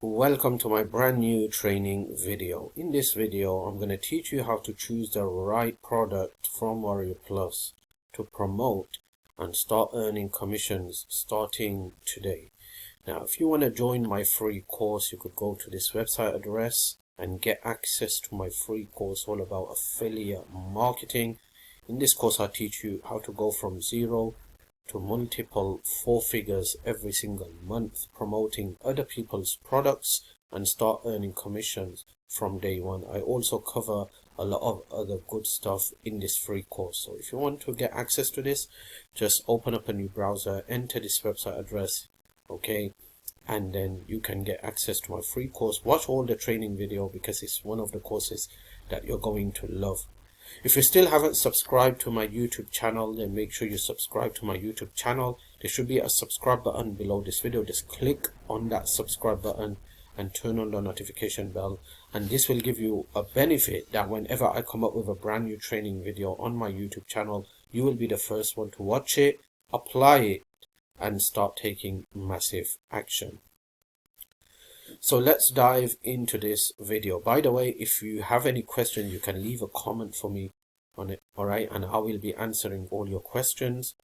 Welcome to my brand new training video. In this video, I'm going to teach you how to choose the right product from WarriorPlus to promote and start earning commissions starting today. Now, if you want to join my free course, you could go to this website address and get access to my free course all about affiliate marketing. In this course, I teach you how to go from zero to multiple four figures every single month, promoting other people's products and start earning commissions from day one. I also cover a lot of other good stuff in this free course. So if you want to get access to this, just open up a new browser, enter this website address, okay, and then you can get access to my free course. Watch all the training video because it's one of the courses that you're going to love. If you still haven't subscribed to my YouTube channel, then make sure you subscribe to my YouTube channel. There should be a subscribe button below this video. Just click on that subscribe button and turn on the notification bell, and this will give you a benefit that whenever I come up with a brand new training video on my YouTube channel, you will be the first one to watch it, apply it, and start taking massive action. So let's dive into this video. By the way, if you have any questions, you can leave a comment for me on it, all right, and I will be answering all your questions.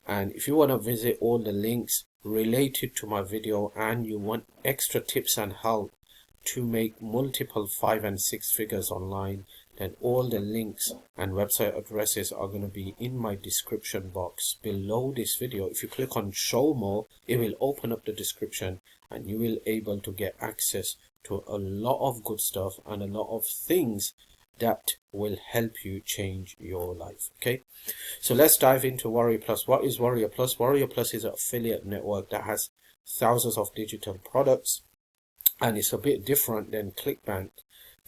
And if you want to visit all the links related to my video and you want extra tips and help to make multiple 5 and 6 figures online, then all the links and website addresses are going to be in my description box below this video. If you click on show more, it will open up the description and you will able to get access to a lot of good stuff and a lot of things that will help you change your life. Okay, so let's dive into WarriorPlus. What is WarriorPlus? WarriorPlus is an affiliate network that has thousands of digital products, and it's a bit different than Clickbank,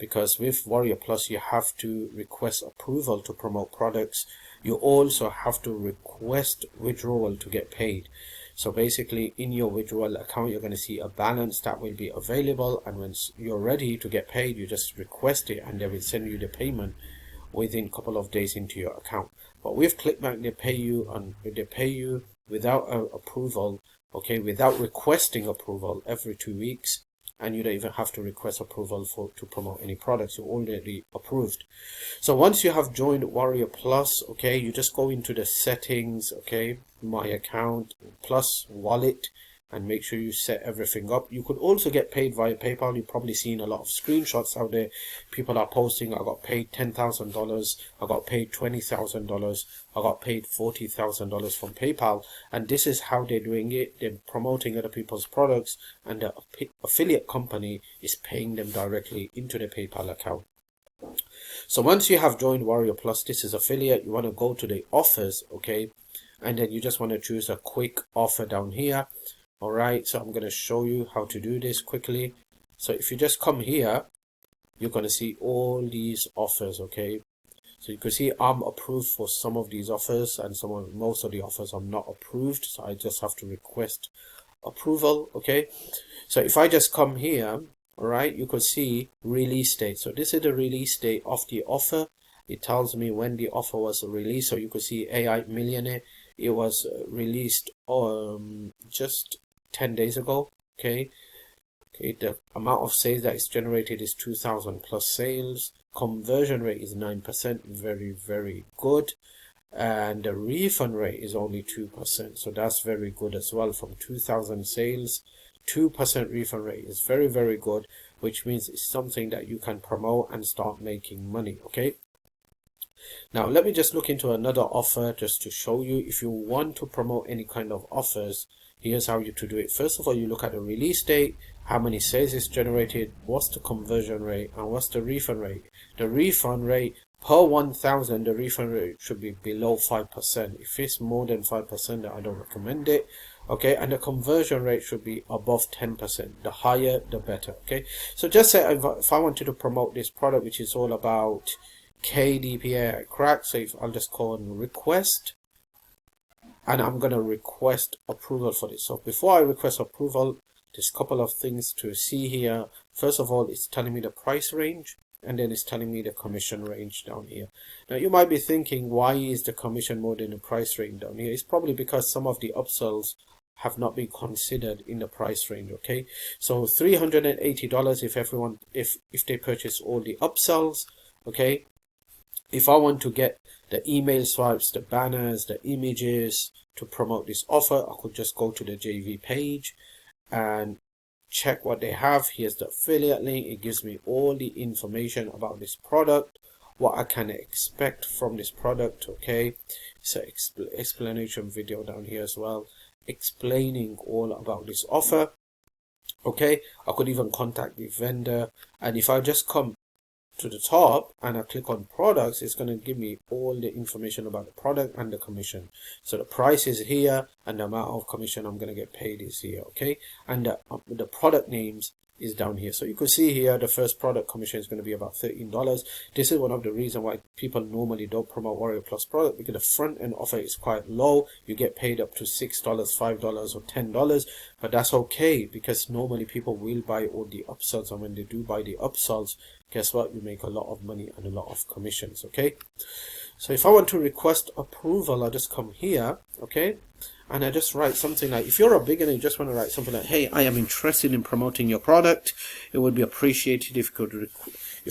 because with WarriorPlus you have to request approval to promote products. You also have to request withdrawal to get paid. So basically in your withdrawal account you're going to see a balance that will be available, and when you're ready to get paid you just request it and they will send you the payment within a couple of days into your account. But with Clickbank they pay you without approval, okay, without requesting approval every 2 weeks. And you don't even have to request approval to promote any products. You're already approved. So once you have joined WarriorPlus, okay, you just go into the settings, okay, my account plus wallet, and make sure you set everything up. You could also get paid via PayPal. You've probably seen a lot of screenshots out there. People are posting, I got paid $10,000, I got paid $20,000, I got paid $40,000 from PayPal. And this is how they're doing it. They're promoting other people's products, and the affiliate company is paying them directly into their PayPal account. So once you have joined WarriorPlus, this is affiliate, you want to go to the offers, okay, and then you just want to choose a quick offer down here. All right, so I'm going to show you how to do this quickly. So if you just come here, you're going to see all these offers, okay. So you can see I'm approved for some of these offers, and most of the offers I'm not approved, so I just have to request approval, okay. So if I just come here, all right, you can see release date. So this is the release date of the offer. It tells me when the offer was released. So you can see AI Millionaire, it was released just 10 days ago, okay. The amount of sales that is generated is 2,000 plus sales. Conversion rate is 9%, very, very good. And the refund rate is only 2%, so that's very good as well. From 2,000 sales, 2% refund rate is very, very good, which means it's something that you can promote and start making money, okay. Now let me just look into another offer just to show you. If you want to promote any kind of offers, here's how you to do it. First of all, you look at the release date, how many sales is generated, what's the conversion rate, and what's the refund rate. The refund rate per 1,000, the refund rate should be below 5%. If it's more than 5%, then I don't recommend it, okay. And the conversion rate should be above 10%. The higher the better, okay. So just say if I wanted to promote this product, which is all about KDPA crack, so if I'll just call and request, and I'm going to request approval for this. So before I request approval, there's a couple of things to see here. First of all, it's telling me the price range, and then it's telling me the commission range down here. Now you might be thinking, why is the commission more than the price range down here? It's probably because some of the upsells have not been considered in the price range. Okay, so $380 if they purchase all the upsells. Okay, if I want to get the email swipes, the banners, the images to promote this offer, I could just go to the JV page and check what they have. Here's the affiliate link. It gives me all the information about this product, what I can expect from this product. Okay, so explanation video down here as well, explaining all about this offer. Okay, I could even contact the vendor, and if I just come to the top and I click on products, it's going to give me all the information about the product and the commission. So the price is here and the amount of commission I'm going to get paid is here. Okay, and the product names is down here. So you can see here the first product commission is going to be about $13. This is one of the reasons why people normally don't promote WarriorPlus product, because the front end offer is quite low. You get paid up to $6, $5 or $10, but that's okay because normally people will buy all the upsells, and when they do buy the upsells, guess what, you make a lot of money and a lot of commissions. Okay, so if I want to request approval, I just come here, okay, and I just write something like, if you're a beginner, you just want to write something like, hey, I am interested in promoting your product. It would be appreciated if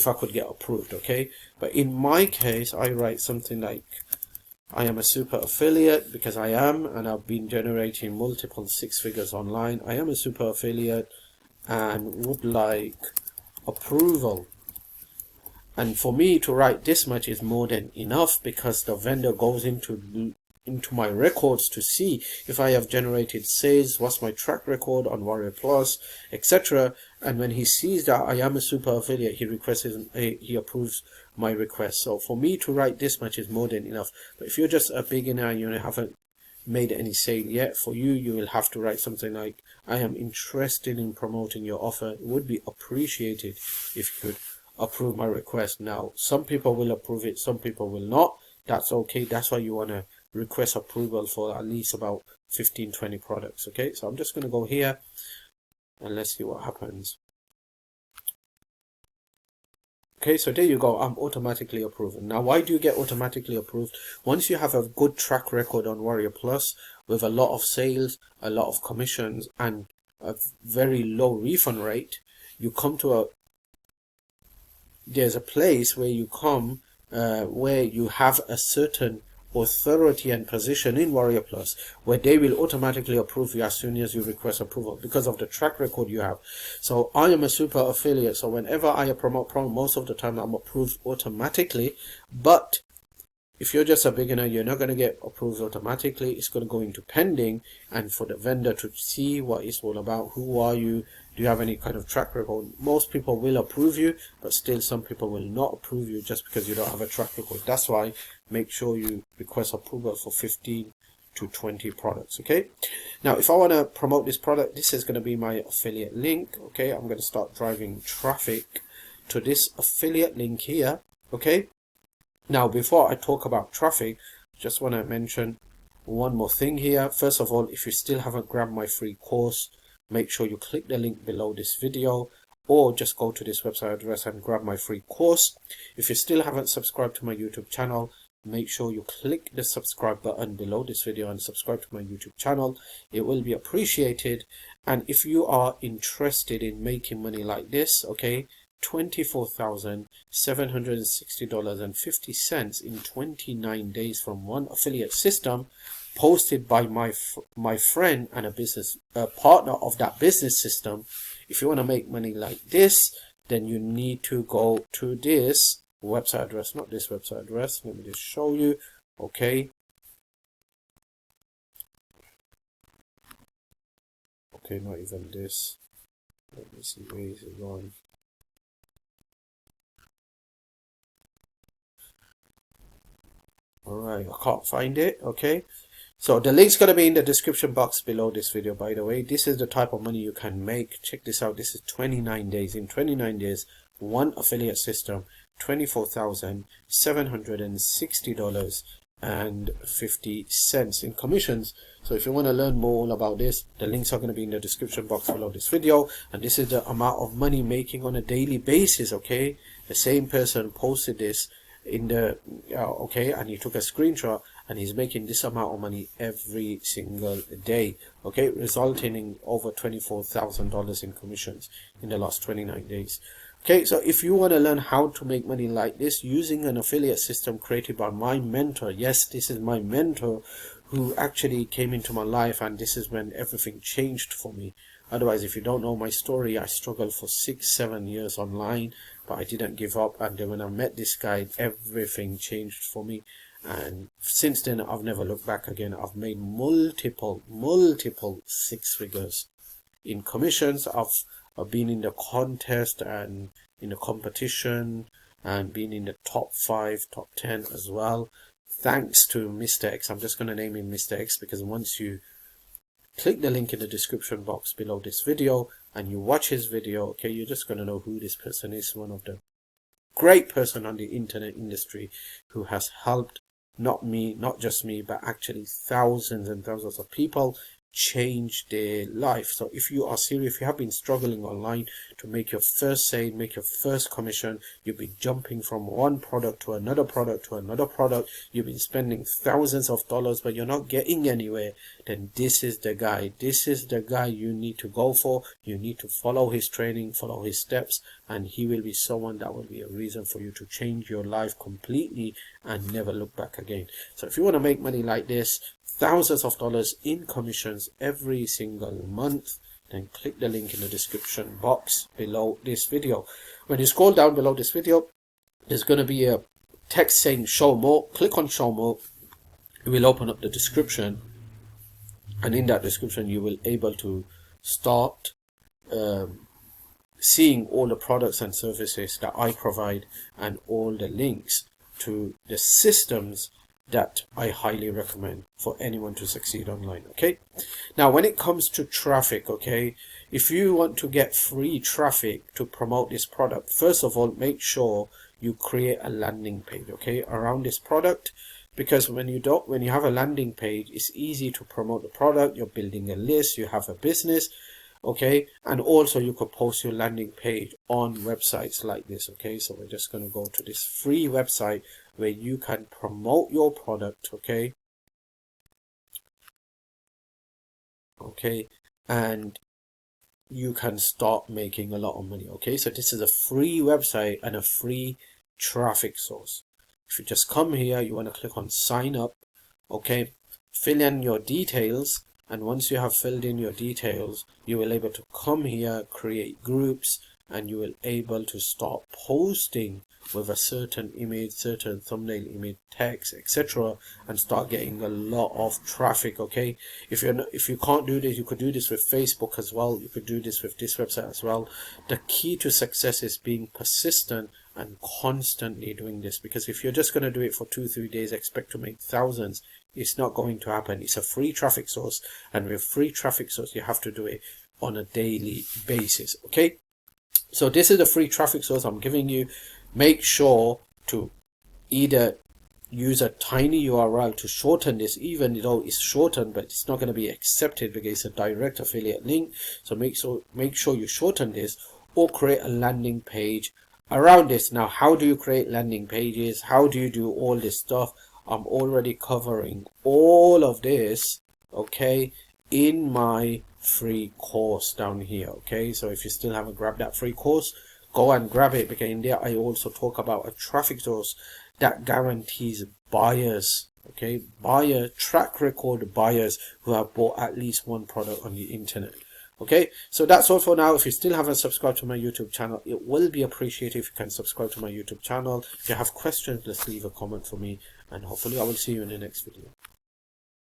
I could get approved. Okay, but in my case, I write something like, I am a super affiliate, because I am, and I've been generating multiple six figures online. I am a super affiliate and would like approval. And for me to write this much is more than enough, because the vendor goes into my records to see if I have generated sales, what's my track record on WarriorPlus, etc. And when he sees that I am a super affiliate, he approves my request. So for me to write this much is more than enough. But if you're just a beginner and you haven't made any sale yet, for you will have to write something like, I am interested in promoting your offer. It would be appreciated if you could approve my request. Now, some people will approve it, some people will not. That's okay. That's why you want to request approval for at least about 15-20 products. Okay, so I'm just going to go here and let's see what happens. Okay, so there you go. I'm automatically approved. Now, why do you get automatically approved? Once you have a good track record on WarriorPlus with a lot of sales, a lot of commissions, and a very low refund rate, you come to there's a place where you come where you have a certain authority and position in WarriorPlus, where they will automatically approve you as soon as you request approval, because of the track record you have. So I am a super affiliate, so whenever I promote, most of the time I'm approved automatically. But if you're just a beginner, you're not going to get approved automatically. It's going to go into pending, and for the vendor to see what it's all about. Who are you? Do you have any kind of track record? Most people will approve you, but still some people will not approve you just because you don't have a track record. That's why make sure you request approval for 15 to 20 products. Okay, now if I want to promote this product, this is going to be my affiliate link. Okay, I'm going to start driving traffic to this affiliate link here. Okay, now before I talk about traffic, just want to mention one more thing here. First of all, if you still haven't grabbed my free course, make sure you click the link below this video, or just go to this website address and grab my free course. If you still haven't subscribed to my YouTube channel, make sure you click the subscribe button below this video and subscribe to my YouTube channel. It will be appreciated. And if you are interested in making money like this, okay, $24,760.50 in 29 days from one affiliate system, posted by my friend and a business partner of that business system. If you want to make money like this, then you need to go to this website address, not this website address. Let me just show you. Okay, not even this. Let me see, where is it going? Alright, I can't find it. Okay, so the link's going to be in the description box below this video, by the way. This is the type of money you can make. Check this out. This is 29 days. In 29 days, one affiliate system, $24,760.50 in commissions. So if you want to learn more about this, the links are going to be in the description box below this video. And this is the amount of money making on a daily basis. Okay, the same person posted this in the okay, and he took a screenshot and he's making this amount of money every single day, okay, resulting in over $24,000 in commissions in the last 29 days. Okay, so if you want to learn how to make money like this using an affiliate system created by my mentor, yes, this is my mentor who actually came into my life, and this is when everything changed for me. Otherwise, if you don't know my story, I struggled for 6-7 years online, but I didn't give up. And then when I met this guy, everything changed for me. And since then, I've never looked back again. I've made multiple 6 figures in commissions. I've been in the contest and in the competition and been in the top 5, top 10 as well. Thanks to Mr. X. I'm just going to name him Mr. X because once you click the link in the description box below this video and you watch his video, okay, you're just going to know who this person is. One of the great person on the internet industry who has helped not just me, but actually thousands and thousands of people change their life. So if you are serious, if you have been struggling online to make your first sale, make your first commission, you've been jumping from one product to another product to another product, you've been spending thousands of dollars but you're not getting anywhere, then this is the guy. This is the guy you need to go for. You need to follow his training, follow his steps, and he will be someone that will be a reason for you to change your life completely and never look back again. So if you want to make money like this, thousands of dollars in commissions every single month, then click the link in the description box below this video. When you scroll down below this video, there's going to be a text saying show more. Click on show more. It will open up the description, and in that description you will able to start seeing all the products and services that I provide and all the links to the systems that I highly recommend for anyone to succeed online. Okay, now when it comes to traffic, okay, if you want to get free traffic to promote this product, first of all, make sure you create a landing page, okay, around this product, because when you have a landing page, it's easy to promote the product. You're building a list, you have a business, okay, and also you could post your landing page on websites like this. Okay, so we're just going to go to this free website where you can promote your product, okay, and you can start making a lot of money. Okay, so this is a free website and a free traffic source. If you just come here, you want to click on sign up, okay, fill in your details, and once you have filled in your details, you will able to come here, create groups, and you will able to start posting with a certain image, certain thumbnail image, text, etc., and start getting a lot of traffic. Okay, if you can't do this, you could do this with Facebook as well. You could do this with this website as well. The key to success is being persistent and constantly doing this, because if you're just going to do it for 2-3 days, expect to make thousands, it's not going to happen. It's a free traffic source, and with free traffic source you have to do it on a daily basis. Okay, so this is the free traffic source I'm giving you. Make sure to either use a tiny URL to shorten this, even though it's shortened, but it's not going to be accepted because it's a direct affiliate link. So make sure you shorten this, or create a landing page around this. Now, how do you create landing pages? How do you do all this stuff? I'm already covering all of this, okay, in my free course down here. Okay, so if you still haven't grabbed that free course, go and grab it, because in there I also talk about a traffic source that guarantees buyers, okay, track record buyers who have bought at least one product on the internet. Okay, so that's all for now. If you still haven't subscribed to my YouTube channel, it will be appreciated if you can subscribe to my YouTube channel. If you have questions, just leave a comment for me, and hopefully I will see you in the next video.